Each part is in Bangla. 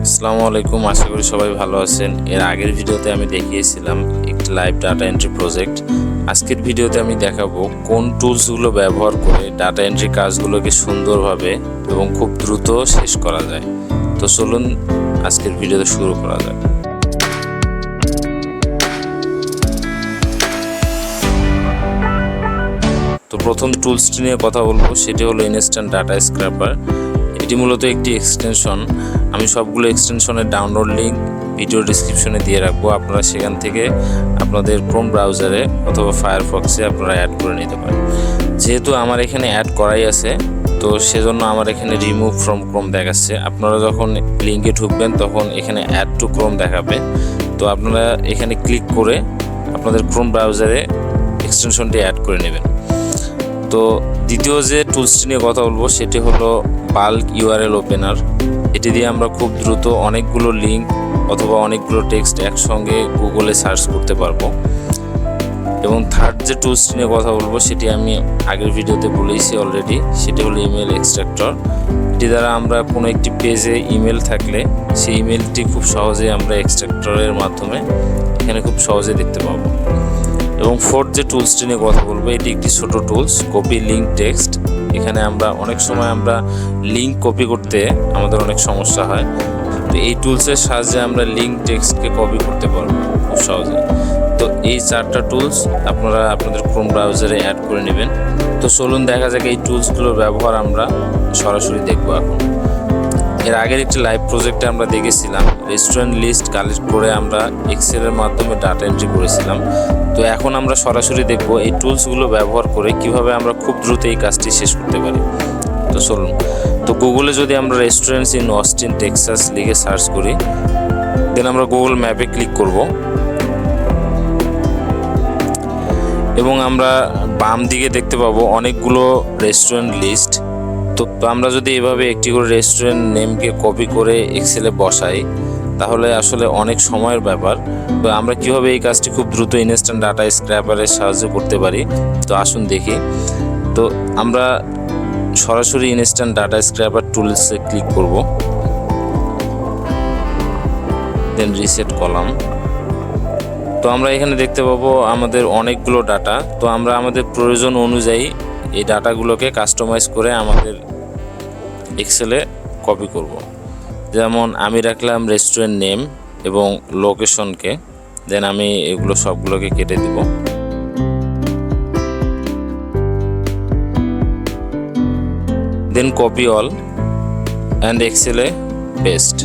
আসসালামু আলাইকুম, আশা করি সবাই ভালো আছেন। এর আগের ভিডিওতে আমি দেখিয়েছিলাম একটি লাইভ ডাটা এন্ট্রি প্রজেক্ট। আজকের ভিডিওতে আমি দেখাবো কোন টুলসগুলো ব্যবহার করে ডাটা এন্ট্রি কাজগুলোকে সুন্দরভাবে এবং খুব দ্রুত শেষ করা যায়। তো চলুন আজকের ভিডিওতে শুরু করা যাক। তো প্রথম টুলসটি নিয়ে কথা বলবো, সেটি হলো ইনস্ট্যান্ট ডাটা স্ক্র্যাপার। এটি মূলত একটি এক্সটেনশন। আমি সবগুলো এক্সটেনশনের ডাউনলোড লিঙ্ক ভিডিও ডিসক্রিপশনে দিয়ে রাখবো। আপনারা সেখান থেকে আপনাদের ক্রোম ব্রাউজারে অথবা ফায়ারফক্সে আপনারা অ্যাড করে নিতে পারেন। যেহেতু আমার এখানে অ্যাড করাই আছে, তো সেজন্য আমার এখানে রিমুভ ফ্রম ক্রোম দেখাচ্ছে। আপনারা যখন লিঙ্কে ঢুকবেন তখন এখানে অ্যাড টু ক্রোম দেখাবে। তো আপনারা এখানে ক্লিক করে আপনাদের ক্রোম ব্রাউজারে এক্সটেনশনটি অ্যাড করে নেবেন। তো দ্বিতীয় যে টুলসটি নিয়ে কথা বলবো সেটি হলো বাল্ক ইউআরএল ওপেনার। এটি দিয়ে আমরা খুব দ্রুত অনেকগুলো লিঙ্ক অথবা অনেকগুলো টেক্সট একসঙ্গে গুগলে সার্চ করতে পারবো। এবং থার্ড যে টুলসটি নিয়ে কথা বলবো সেটি আমি আগের ভিডিওতে বলেছি অলরেডি, সেটি হলো ইমেল এক্সট্রাক্টর। এটি দ্বারা আমরা কোনো একটি পেজে ইমেল থাকলে সেই ইমেলটি খুব সহজেই আমরা এক্সট্রাক্টরের মাধ্যমে এখানে খুব সহজে দেখতে পাবো। এবং ফোর্থ যে টুলসটি নিয়ে কথা বলবো, এটি একটি ছোট টুলস, কপি লিঙ্ক টেক্সট। এখানে আমরা অনেক সময় আমরা লিঙ্ক কপি করতে আমাদের অনেক সমস্যা হয়। তো এই টুলসের সাহায্যে আমরা লিঙ্ক টেক্সটকে কপি করতে পারবো খুব সহজে। তো এই চারটা টুলস আপনারা আপনাদের ক্রোম ব্রাউজারে অ্যাড করে নেবেন। তো চলুন দেখা যাক এই টুলসগুলোর ব্যবহার আমরা সরাসরি দেখবো এখন। এর আগের একটি লাইভ প্রজেক্টে আমরা দেখেছিলাম রেস্টুরেন্ট লিস্ট কালেক্ট করে আমরা এক্সেলের মাধ্যমে ডাটা এন্ট্রি করেছিলাম। তো এখন আমরা সরাসরি দেখব এই টুলসগুলো ব্যবহার করে কিভাবে আমরা খুব দ্রুত এই কাজটি শেষ করতে পারি। তো চলুন, তো গুগলে যদি আমরা রেস্টুরেন্টস ইন অস্টিন টেক্সাস লিখে সার্চ করি, দেন আমরা গুগল ম্যাপে ক্লিক করব এবং আমরা বাম দিকে দেখতে পাবো অনেকগুলো রেস্টুরেন্ট লিস্ট। তো আমরা যদি এভাবে একটি করে রেস্টুরেন্ট নেমকে কপি করে এক্সেলে বসাই তাহলে আসলে অনেক সময়ের ব্যাপার। তো আমরা কিভাবে এই কাজটি খুব দ্রুত ইনস্ট্যান্ট ডাটা স্ক্র্যাপারের সাহায্যে করতে পারি, তো আসুন দেখি। তো আমরা সরাসরি ইনস্ট্যান্ট ডাটা স্ক্র্যাপার টুলসে ক্লিক করব, দেন রিসেট কলাম। তো আমরা এখানে দেখতে পাবো আমাদের অনেকগুলো ডাটা। তো আমরা আমাদের প্রয়োজন অনুযায়ী এই ডাটাগুলোকে কাস্টমাইজ করে আমাদের এক্সেলে কপি করব। যেমন আমি রাখলাম রেস্টুরেন্ট নেম এবং লোকেশনকে, দেন আমি এগুলো সবগুলোকে কেটে দিব। দেন কপি অল অ্যান্ড এক্সেলে পেস্ট।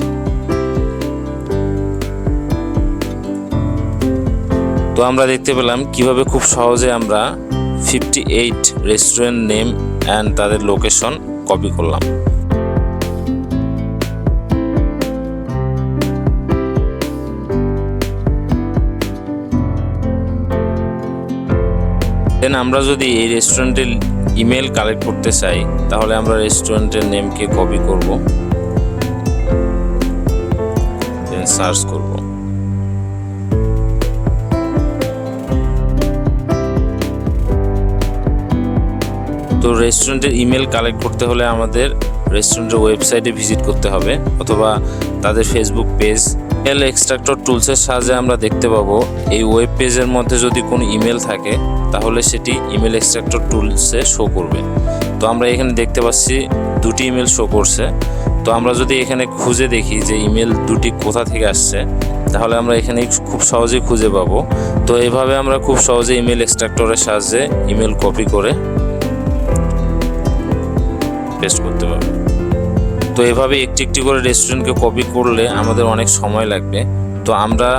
তো আমরা দেখতে পেলাম কিভাবে খুব সহজে আমরা 58 রেস্টুরেন্ট নেম অ্যান্ড তাদের লোকেশন কপি করলাম। দেন আমরা যদি এই রেস্টুরেন্টের ইমেল কালেক্ট করতে চাই তাহলে আমরা রেস্টুরেন্টের নেমকে কপি করব, দেন সার্চ করব। তো রেস্টুরেন্টের ইমেল কালেক্ট করতে হলে আমাদের রেস্টুরেন্টের ওয়েবসাইটে ভিজিট করতে হবে অথবা তাদের ফেসবুক পেজ। ইমেল এক্সট্রাক্টর টুলসের সাহায্যে আমরা দেখতে পাবো এই ওয়েব পেজের মধ্যে যদি কোনো ইমেল থাকে তাহলে সেটি ইমেল এক্সট্রাক্টর টুলসে শো করবে। তো আমরা এখানে দেখতে পাচ্ছি দুটি ইমেল শো করছে। তো আমরা যদি এখানে খুঁজে দেখি যে ইমেল দুটি কোথা থেকে আসছে তাহলে আমরা এখানে খুব সহজেই খুঁজে পাবো। তো এভাবে আমরা খুব সহজে ইমেল এক্সট্রাক্টরের সাহায্যে ইমেল কপি করে পেস্ট করতে পারবো। তো এভাবে একটি একটি করে রেস্টুরেন্টকে কপি করলে আমাদের অনেক সময় লাগবে। তো আমরা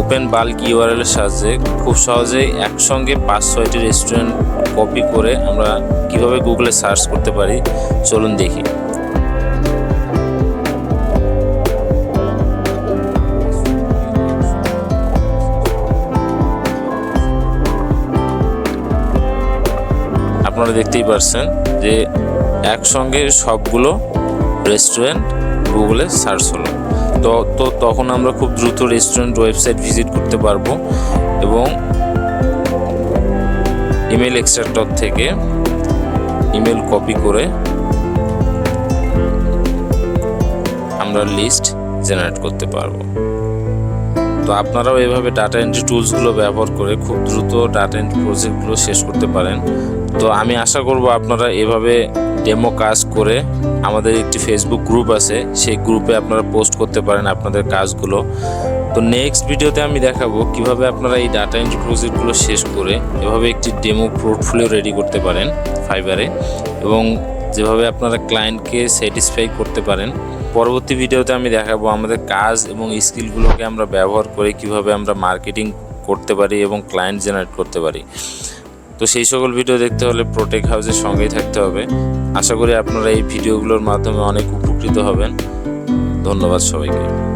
ওপেন বাল্ক ইউআরএল এর সাহায্যে খুব সহজেই একসঙ্গে 5-6টি রেস্টুরেন্ট কপি করে আমরা কিভাবে গুগলে সার্চ করতে পারি, চলুন দেখি। আপনারা দেখতেই পারছেন যে একসঙ্গে সবগুলো রেস্টুরেন্ট গুগলে সার্চ হলো। তো তখন আমরা খুব দ্রুত রেস্টুরেন্ট ওয়েবসাইট ভিজিট করতে পারবো এবং ইমেল এক্সট্রাক্টর থেকে ইমেল কপি করে আমরা লিস্ট জেনারেট করতে পারবো। তো আপনারাও এভাবে ডাটা এন্ট্রি টুলসগুলো ব্যবহার করে খুব দ্রুত ডাটা এন্ট্রি প্রজেক্টগুলো শেষ করতে পারেন। তো আমি আশা করব আপনারা এভাবে ডেমো কাজ করে আমাদের একটি ফেসবুক গ্রুপ আছে, সেই গ্রুপে আপনারা পোস্ট করতে পারেন আপনাদের কাজগুলো। তো নেক্সট ভিডিওতে আমি দেখাবো কিভাবে আপনারা এই ডাটা এন্ট্রি প্রজেক্টগুলো শেষ করে এভাবে একটি ডেমো পোর্টফোলিও রেডি করতে পারেন ফাইবারে, এবং যেভাবে আপনারা ক্লায়েন্টকে স্যাটিসফাই করতে পারেন। পরবর্তী ভিডিওতে আমি দেখাবো আমাদের কাজ এবং স্কিলগুলোকে আমরা ব্যবহার করে কিভাবে আমরা মার্কেটিং করতে পারি এবং ক্লায়েন্ট জেনারেট করতে পারি। তো সেই সকল ভিডিও দেখতে হলে প্রোটেক হাউসের সঙ্গেই থাকতে হবে। আশা করি আপনারা এই ভিডিওগুলোর মাধ্যমে অনেক উপকৃত হবেন। ধন্যবাদ সবাইকে।